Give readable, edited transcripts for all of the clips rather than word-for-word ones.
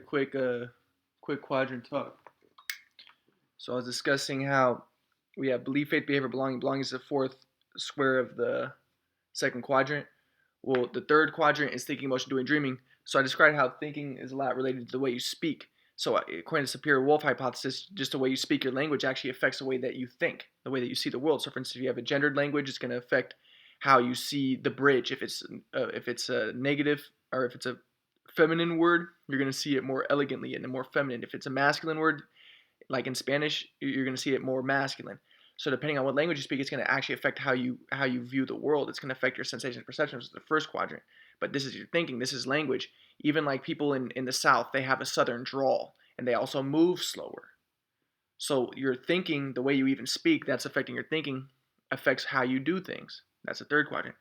Quick quadrant talk. So I was discussing how we have belief, faith, behavior, belonging. Belonging is the fourth square of the second quadrant. Well, the third quadrant is thinking, emotion, doing, dreaming. So I described how thinking is a lot related to the way you speak. So according to Superior Wolf hypothesis, just the way you speak your language actually affects the way that you think, the way that you see the world. So for instance, if you have a gendered language, it's going to affect how you see the bridge. If it's a negative or if it's a feminine word, you're going to see it more elegantly and more feminine. If it's a masculine word, like in Spanish, you're going to see it more masculine. So depending on what language you speak, it's going to actually affect how you view the world. It's going to affect your sensations and perceptions, the first quadrant. But this is your thinking. This is language. Even like people in the South, they have a Southern drawl, and they also move slower. So your thinking, the way you even speak, that's affecting your thinking, affects how you do things. That's the third quadrant.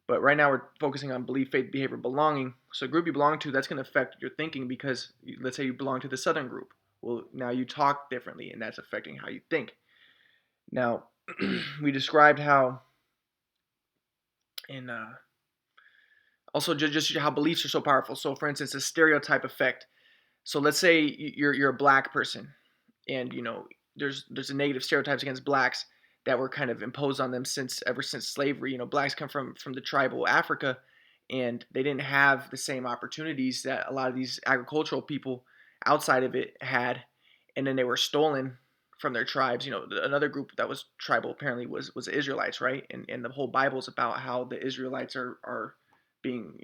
But right now we're focusing on belief, faith, behavior, belonging. So the group you belong to, that's going to affect your thinking because let's say you belong to the Southern group. Well, now you talk differently, and that's affecting how you think. Now, we described how, in also just how beliefs are so powerful. So, for instance, the stereotype effect. So, let's say you're a black person, and there's a negative stereotypes against blacks that were kind of imposed on them ever since slavery. Blacks come from the tribal Africa, and they didn't have the same opportunities that a lot of these agricultural people outside of it had, and then they were stolen from their tribes. Another group that was tribal apparently was the Israelites, right? And the whole Bible is about how the Israelites are being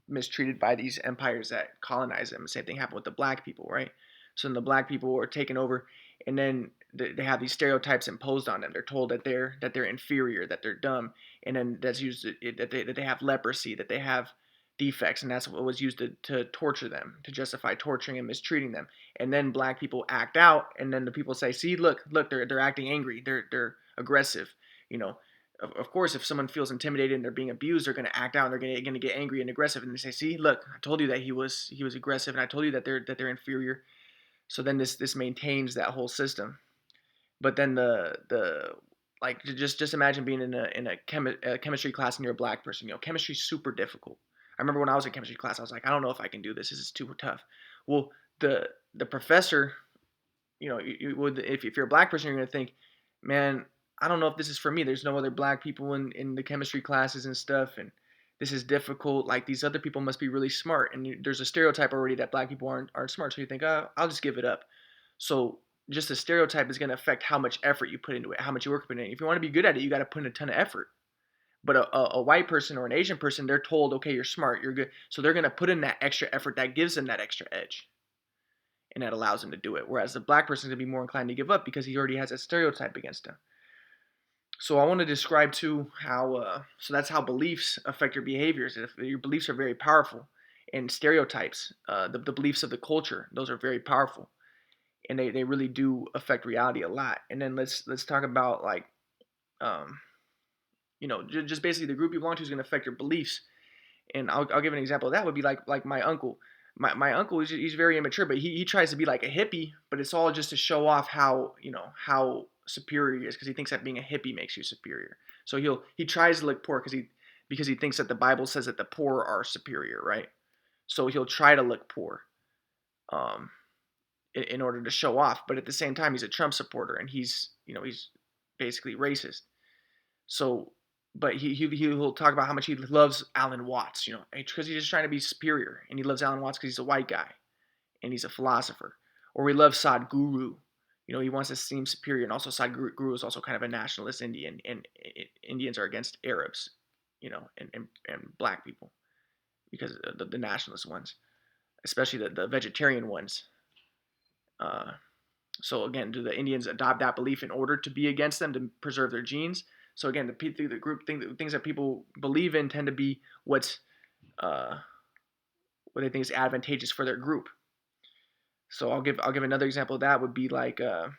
mistreated by these empires that colonize them. The same thing happened with the black people, right? So then the black people were taken over, and then they have these stereotypes imposed on them. They're told that they're inferior, that they're dumb, and then that's used that they have leprosy, that they have defects, and that's what was used to torture them, to justify torturing and mistreating them. And then black people act out, and then the people say, "See, look, they're acting angry, they're aggressive." You know, of course, if someone feels intimidated and they're being abused, they're going to act out and they're going to get angry and aggressive, and they say, "See, look, I told you that he was aggressive, and I told you that they're inferior." So then this maintains that whole system. But then the like just imagine being in a chemistry class and you're a black person. Chemistry's super difficult. I remember when I was in chemistry class, I was like, I don't know if I can do this. This is too tough. Well, the professor, you would if you're a black person, you're gonna think, man, I don't know if this is for me. There's no other black people in the chemistry classes and stuff, and this is difficult. Like these other people must be really smart, and there's a stereotype already that black people aren't smart. So you think, oh, I'll just give it up. So just the stereotype is going to affect how much effort you put into it, how much you work put in it. If you want to be good at it, you got to put in a ton of effort. But a white person or an Asian person, they're told, okay, you're smart, you're good. So they're going to put in that extra effort that gives them that extra edge. And that allows them to do it. Whereas the black person is going to be more inclined to give up because he already has a stereotype against him. So I want to describe too so that's how beliefs affect your behaviors. If your beliefs are very powerful, and stereotypes, the beliefs of the culture, those are very powerful, and they really do affect reality a lot. And then let's talk about like um, just basically the group you belong to is going to affect your beliefs. And I'll give an example of that would be like my uncle. My uncle he's very immature, but he tries to be like a hippie, but it's all just to show off how superior he is because he thinks that being a hippie makes you superior. So he tries to look poor because he thinks that the Bible says that the poor are superior, right? So he'll try to look poor. Um, in order to show off. But at the same time, he's a Trump supporter and he's basically racist. So, but he'll talk about how much he loves Alan Watts, because he's just trying to be superior, and he loves Alan Watts because he's a white guy and he's a philosopher. Or he loves Sadhguru. He wants to seem superior, and also Sadhguru is also kind of a nationalist Indian, and Indians are against Arabs, and black people because the nationalist ones, especially the vegetarian ones. Uh, So again, do the Indians adopt that belief in order to be against them to preserve their genes? So again, the group things that people believe in tend to be uh, what they think is advantageous for their group. So I'll give another example of that would be like um,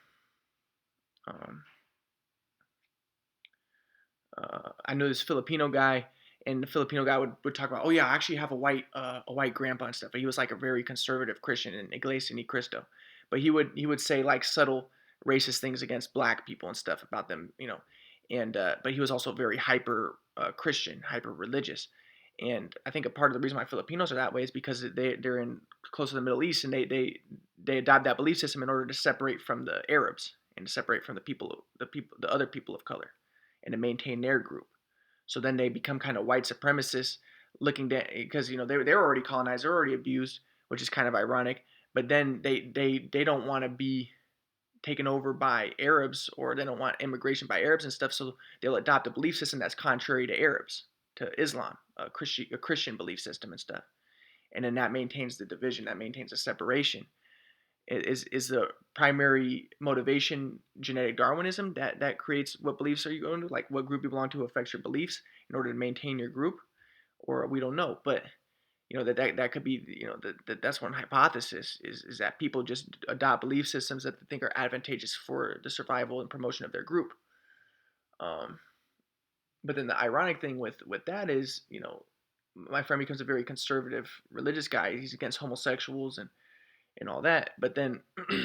I know this Filipino guy, and the Filipino guy would talk about, oh yeah, I actually have a white grandpa and stuff, but he was like a very conservative Christian in Iglesia Ni Cristo, but he would say like subtle racist things against black people and stuff about them, and but he was also very hyper Christian, hyper religious, And I think a part of the reason why Filipinos are that way is because they're in close to the Middle East, and they adopt that belief system in order to separate from the Arabs and to separate from the other people of color, and to maintain their group. So then they become kind of white supremacists, looking down because they're already colonized, they're already abused, which is kind of ironic. But then they don't want to be taken over by Arabs, or they don't want immigration by Arabs and stuff. So they'll adopt a belief system that's contrary to Arabs, to Islam, a Christian belief system and stuff. And then that maintains the division, that maintains the separation. Is the primary motivation genetic Darwinism that creates what beliefs are you going to, like what group you belong to affects your beliefs in order to maintain your group, or we don't know. But that could be, that's one hypothesis, is that people just adopt belief systems that they think are advantageous for the survival and promotion of their group. um, but then the ironic thing with that is, my friend becomes a very conservative religious guy. He's against homosexuals and all that. But then you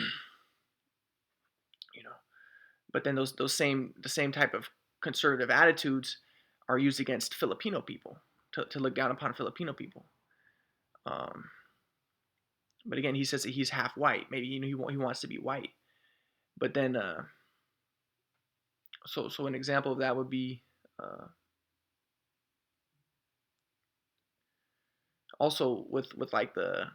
know those same the same type of conservative attitudes are used against Filipino people, to look down upon Filipino people. um, but again, he says that he's half white. Maybe he wants to be white. But then so an example of that would be, also with like the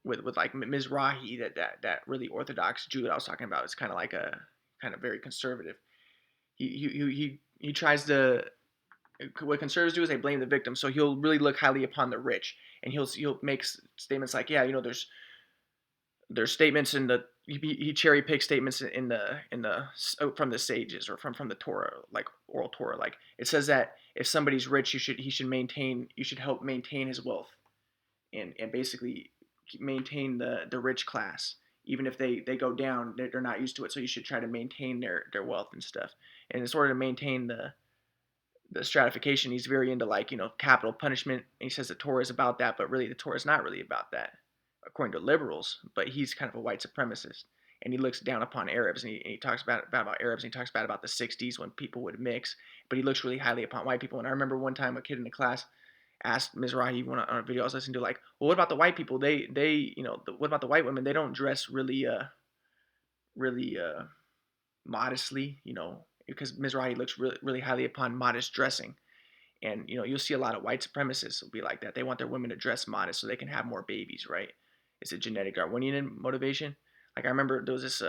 with like Mizrahi, that really Orthodox Jew that I was talking about. Is kind of like a kind of very conservative. He tries to, what conservatives do is they blame the victim. So he'll really look highly upon the rich, and he'll make statements like, yeah, there's statements in the he cherry picks statements in the from the sages, or from the Torah, like oral Torah. Like it says that if somebody's rich, you should help maintain his wealth, and basically maintain the rich class. Even if they go down, they're not used to it, so you should try to maintain their wealth and stuff. And in order to maintain the stratification, he's very into, like, capital punishment. And he says the Torah is about that, but really the Torah is not really about that, according to liberals. But he's kind of a white supremacist, and he looks down upon Arabs, and he talks about Arabs, and he talks bad about the '60s when people would mix. But he looks really highly upon white people. And I remember one time a kid in the class asked Mizrahi on a video I was listening to, like, well, what about the white people? What about the white women? They don't dress really modestly, because Mizrahi looks really, really highly upon modest dressing. And you'll see a lot of white supremacists will be like that. They want their women to dress modest so they can have more babies, right? It's a genetic Darwinian motivation. Like I remember there was this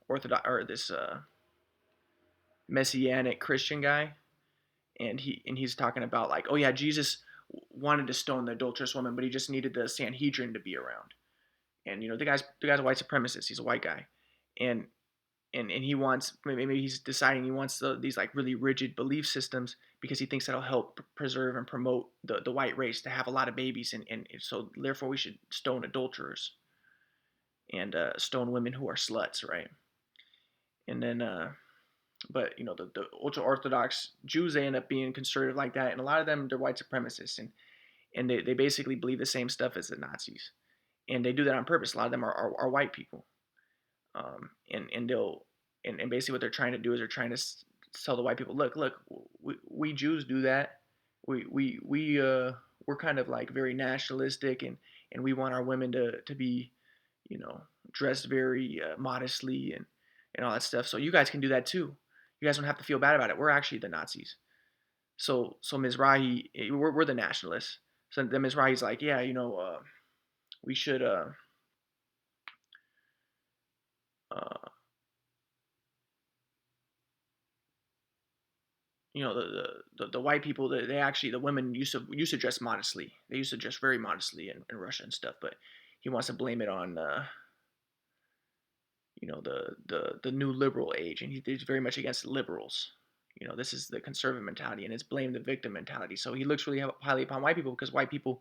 Orthodox, or this Messianic Christian guy, and he's talking about, like, oh yeah, Jesus wanted to stone the adulterous woman, but he just needed the Sanhedrin to be around. And the guy's a white supremacist. He's a white guy, and and he wants, maybe he's deciding he wants these like really rigid belief systems because he thinks that'll help preserve and promote the white race to have a lot of babies, and so therefore we should stone adulterers, and stone women who are sluts, right? And then but the ultra orthodox Jews, they end up being conservative like that, and a lot of them, they're white supremacists, and they basically believe the same stuff as the Nazis, and they do that on purpose. A lot of them are white people, and they'll and basically what they're trying to do is they're trying to tell the white people, look, we Jews do that. We're kind of like very nationalistic, and we want our women to be, dressed very modestly, and all that stuff. So you guys can do that too. You guys don't have to feel bad about it. We're actually the Nazis. So Mizrahi, we're the nationalists. So the Mizrahi's like, yeah, we should uh, the white people, they actually, the women used to dress modestly. They used to dress very modestly in Russia and stuff. But he wants to blame it on the new liberal age, and he's very much against liberals. This is the conservative mentality, and it's blame the victim mentality. So he looks really highly upon white people because white people,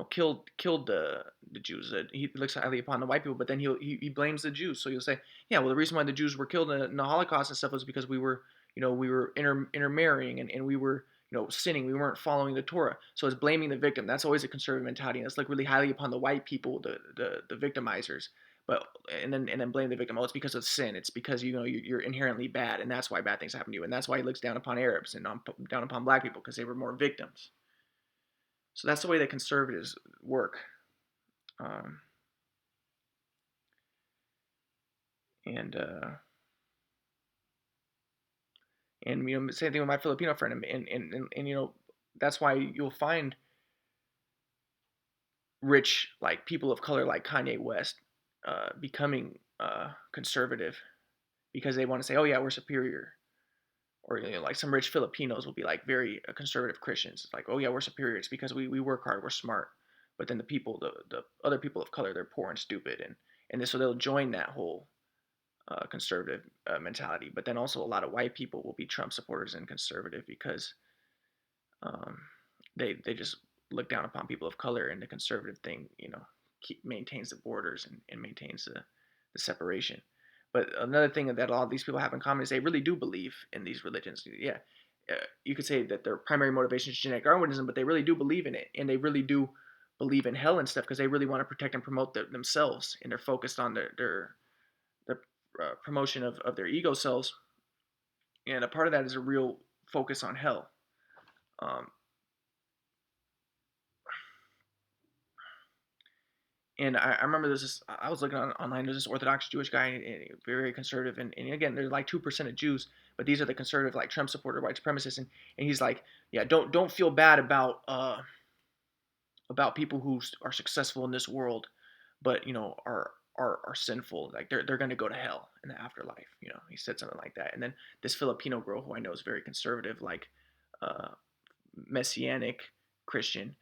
killed the Jews. He looks highly upon the white people, but then he blames the Jews. So he'll say, yeah, well, the reason why the Jews were killed in the Holocaust and stuff was because we were intermarrying, and we were sinning. We weren't following the Torah. So it's blaming the victim. That's always a conservative mentality, and it's like really highly upon the white people, the victimizers. but and then blame the victim. Oh, it's because of sin. It's because you're inherently bad, and that's why bad things happen to you, and that's why he looks down upon Arabs and down upon black people because they were more victims. So that's the way that conservatives work. Um, and same thing with my Filipino friend, and that's why you'll find rich like people of color like Kanye West becoming conservative because they want to say, oh yeah, we're superior. Or like some rich Filipinos will be like very conservative Christians. It's like, oh yeah, we're superior. It's because we work hard, we're smart. But then the other people of color, they're poor and stupid, and so they'll join that whole conservative mentality. But then also a lot of white people will be Trump supporters and conservative because um, they just look down upon people of color, and the conservative thing, maintains the borders and maintains the separation. But another thing that a lot of these people have in common is they really do believe in these religions. Yeah, you could say that their primary motivation is genetic Darwinism, but they really do believe in it, and they really do believe in hell and stuff because they really want to protect and promote themselves, and they're focused on their promotion of their ego selves, and a part of that is a real focus on hell. Um, And I remember there's this. I was looking online. There's this Orthodox Jewish guy, and very conservative, and again, there's like 2% of Jews, but these are the conservative, like Trump supporter, white supremacists, and he's like, yeah, don't feel bad about people who are successful in this world, but are sinful. Like they're gonna go to hell in the afterlife. He said something like that, and then this Filipino girl who I know is very conservative, like uh, messianic Christian,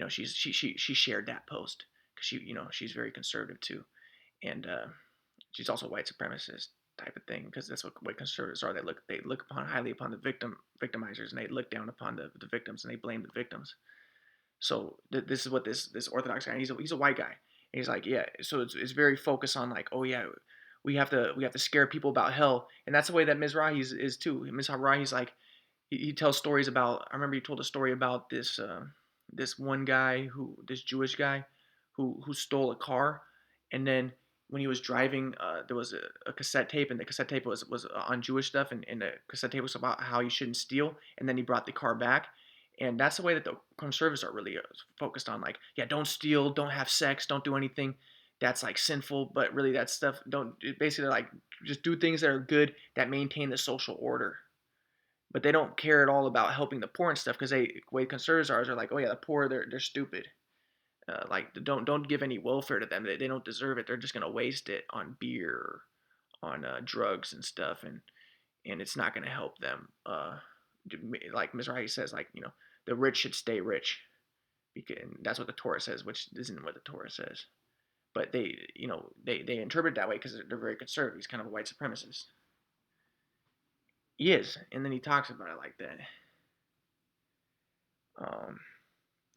she shared that post because she's very conservative too, and she's also a white supremacist type of thing because that's what white conservatives are. They look upon highly upon the victimizers, and they look down upon the victims, and they blame the victims. So this is what this Orthodox guy, he's a white guy, and he's like, yeah. So it's very focused on like, oh yeah, we have to scare people about hell, and that's the way that Mizrahi is too. Mizrahi's like, he tells stories about. I remember he told a story about this one guy this Jewish guy who stole a car, and then when he was driving, there was a cassette tape, and the cassette tape was on Jewish stuff, and the cassette tape was about how you shouldn't steal, and then he brought the car back, and that's the way that the conservatives are really focused on, like, yeah, don't steal, don't have sex, don't do anything that's like sinful, but really that stuff don't basically like just do things that are good that maintain the social order, but they don't care at all about helping the poor and stuff because they way conservatives are like, oh yeah, the poor they're stupid. Like don't give any welfare to them. They don't deserve it. They're just gonna waste it on beer or on drugs and stuff, and it's not gonna help them. Like Mizrahi says, like the rich should stay rich because that's what the Torah says, which isn't what the Torah says. But they interpret it that way because they're very conservative. He's kind of a white supremacist. He is, and then he talks about it like that. Um,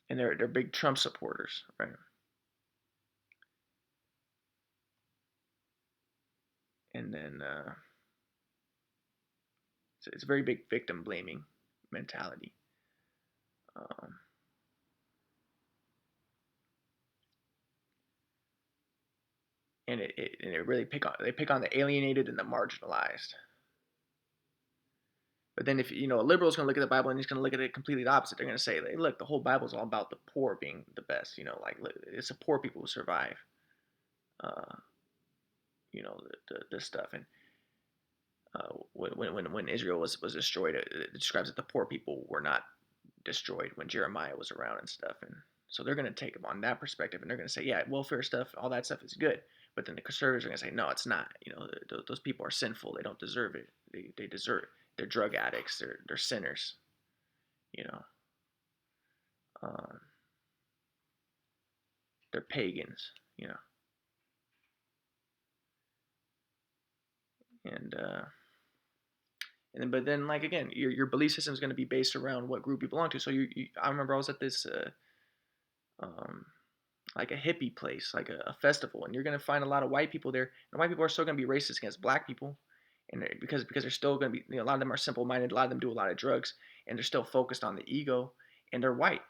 and they're big Trump supporters, right? And then it's a very big victim blaming mentality. Um, and it really pick on the alienated and the marginalized. But then if a liberal is going to look at the Bible and he's going to look at it completely the opposite, they're going to say, hey, look, the whole Bible is all about the poor being the best. Like it's the poor people who survive. Uh, this stuff, and when Israel was destroyed, it describes that the poor people were not destroyed when Jeremiah was around and stuff. And so they're going to take them on that perspective, and they're going to say, yeah, welfare stuff, all that stuff is good. But then the conservatives are going to say, no, it's not. Those people are sinful. They don't deserve it. They deserve it. They're drug addicts. They're sinners. You know, um, they're pagans. And but then like again, your belief system is going to be based around what group you belong to. So I remember I was at this um, like a hippie place, like a festival, and you're gonna find a lot of white people there, and white people are still gonna be racist against black people, and because they're still gonna be, a lot of them are simple minded, a lot of them do a lot of drugs, and they're still focused on the ego, and they're white,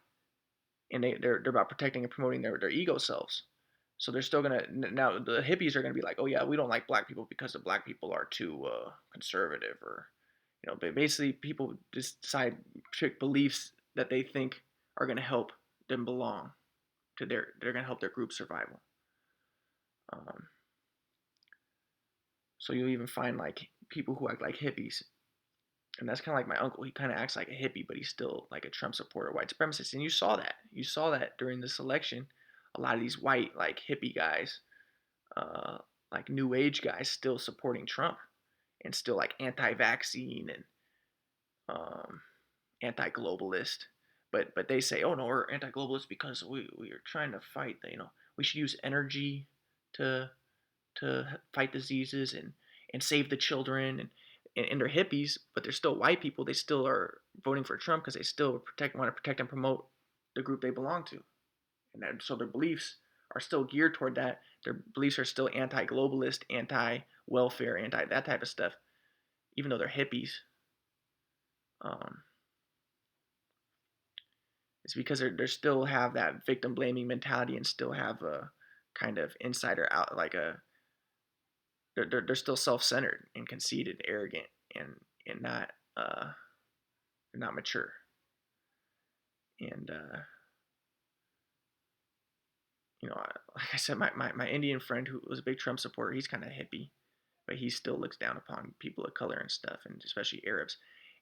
and they're about protecting and promoting their ego selves. So they're still gonna now the hippies are gonna be like, oh yeah, we don't like black people because the black people are too conservative, or basically people just decide pick beliefs that they think are gonna help them belong to they're gonna help their group survival. Um, so you'll even find like people who act like hippies, and that's kind of like my uncle. He kind of acts like a hippie, but he's still like a Trump supporter, white supremacist. And you saw that. You saw that during this election. A lot of these white like hippie guys, uh, like new age guys, still supporting Trump and still like anti-vaccine and um, anti-globalist. But they say, oh no, we're anti-globalist because we are trying to fight. We should use energy to fight diseases and save the children, and they're hippies, but they're still white people. They still are voting for Trump because they still want to protect and promote the group they belong to, so their beliefs are still geared toward that. Their beliefs are still anti-globalist, anti-welfare, anti that type of stuff, even though they're hippies. Um, it's because they still have that victim blaming mentality and still have a kind of insider out, like they're still self-centered and conceited, arrogant, and not they're not mature. And like I said, my Indian friend who was a big Trump supporter, he's kind of hippie, but he still looks down upon people of color and stuff, and especially Arabs.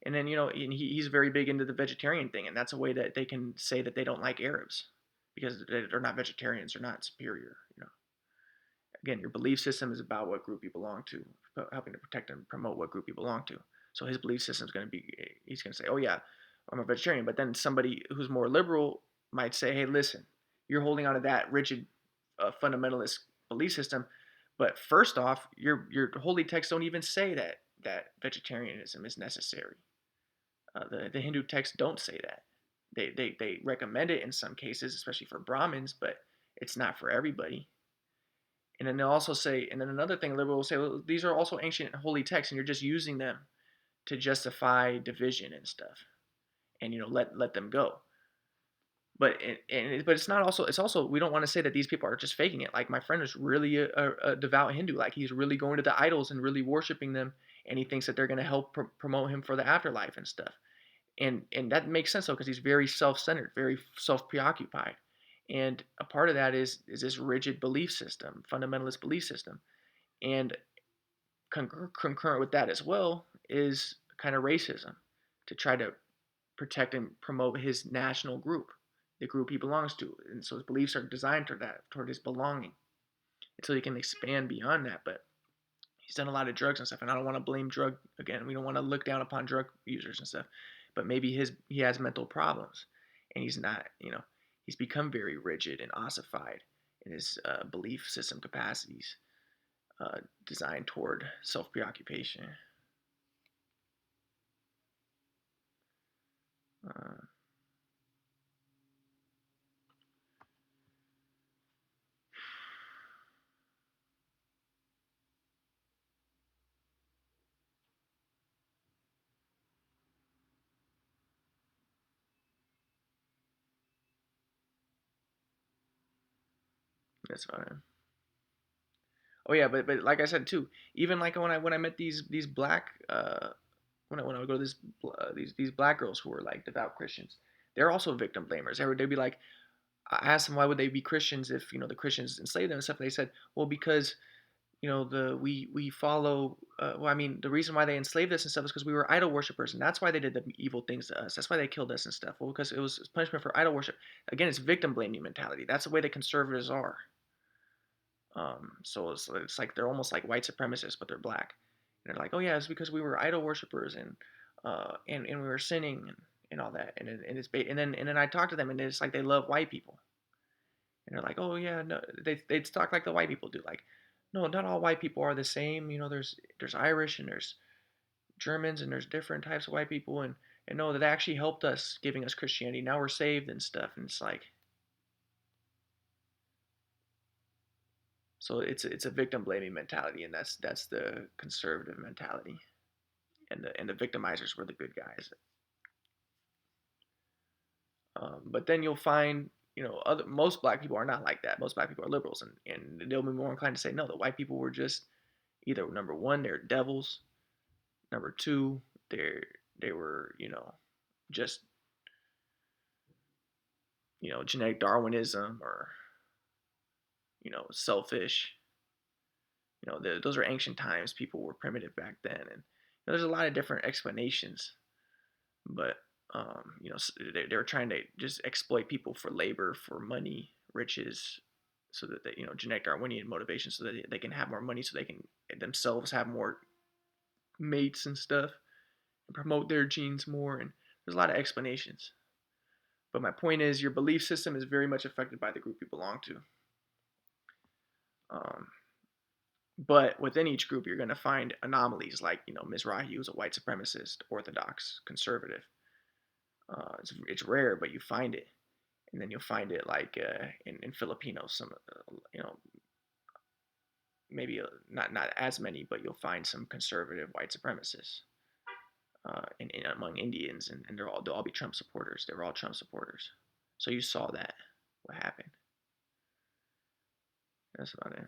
And then and he's very big into the vegetarian thing, and that's a way that they can say that they don't like Arabs because they're not vegetarians, they're not superior. Again, your belief system is about what group you belong to, helping to protect and promote what group you belong to. So his belief system is going to be, he's going to say, oh yeah, I'm a vegetarian. But then somebody who's more liberal might say, hey, listen, you're holding on to that rigid fundamentalist belief system. But first off, your holy texts don't even say that vegetarianism is necessary. The Hindu texts don't say that. They recommend it in some cases, especially for Brahmins, but it's not for everybody. And then they'll also say, and then another thing, liberal will say, well, these are also ancient holy texts, and you're just using them to justify division and stuff, and let them go. But it's not also it's also we don't want to say that these people are just faking it. Like my friend is really a devout Hindu, like he's really going to the idols and really worshiping them, and he thinks that they're going to help promote him for the afterlife and stuff. And that makes sense though, because he's very self-centered, very self-preoccupied, and a part of that is this rigid belief system, fundamentalist belief system. And concurrent with that as well is kind of racism, to try to protect and promote his national group, the group he belongs to. And so his beliefs are designed toward his belonging, until he can expand beyond that. But he's done a lot of drugs and stuff, and I don't want to blame drug again. We don't want to look down upon drug users and stuff, but maybe he has mental problems, and he's not. He's become very rigid and ossified in his belief system capacities, designed toward self preoccupation. Uh, that's fine. Oh yeah, but like I said too, even like when I met these black when I would go to these black girls who were like devout Christians, they're also victim blamers. They'd be like, I asked them why would they be Christians if the Christians enslaved them and stuff. And they said, well, because we follow. Well, I mean, the reason why they enslaved us and stuff is because we were idol worshippers, and that's why they did the evil things to us. That's why they killed us and stuff. Well, because it was punishment for idol worship. Again, it's victim blaming mentality. That's the way the conservatives are. So it's like they're almost like white supremacists, but they're black. And they're like, oh yeah, it's because we were idol worshippers and we were sinning and all that. And then I talk to them and it's like they love white people. And they're like, oh yeah, no, they talk like the white people do. Like, no, not all white people are the same. There's Irish and there's Germans and there's different types of white people, and no, that actually helped us, giving us Christianity. Now we're saved and stuff. And it's like, so it's a victim blaming mentality, and that's the conservative mentality, and the victimizers were the good guys. But then you'll find most black people are not like that. Most black people are liberals, and they'll be more inclined to say no. The white people were just either number one, they're devils. Number two, they were just genetic Darwinism or selfish. Those are ancient times. People were primitive back then, and there's a lot of different explanations. But they were trying to just exploit people for labor, for money, riches, so that they, genetic Darwinian motivation, so that they can have more money, so they can themselves have more mates and stuff, and promote their genes more. And there's a lot of explanations. But my point is, your belief system is very much affected by the group you belong to. Um, but within each group, you're going to find anomalies like, Mizrahi was a white supremacist, orthodox, conservative. It's rare, but you find it. And then you'll find it like in Filipinos, some, maybe not as many, but you'll find some conservative white supremacists among Indians, and they'll all be Trump supporters. They were all Trump supporters. So you saw that, what happened. That's about it.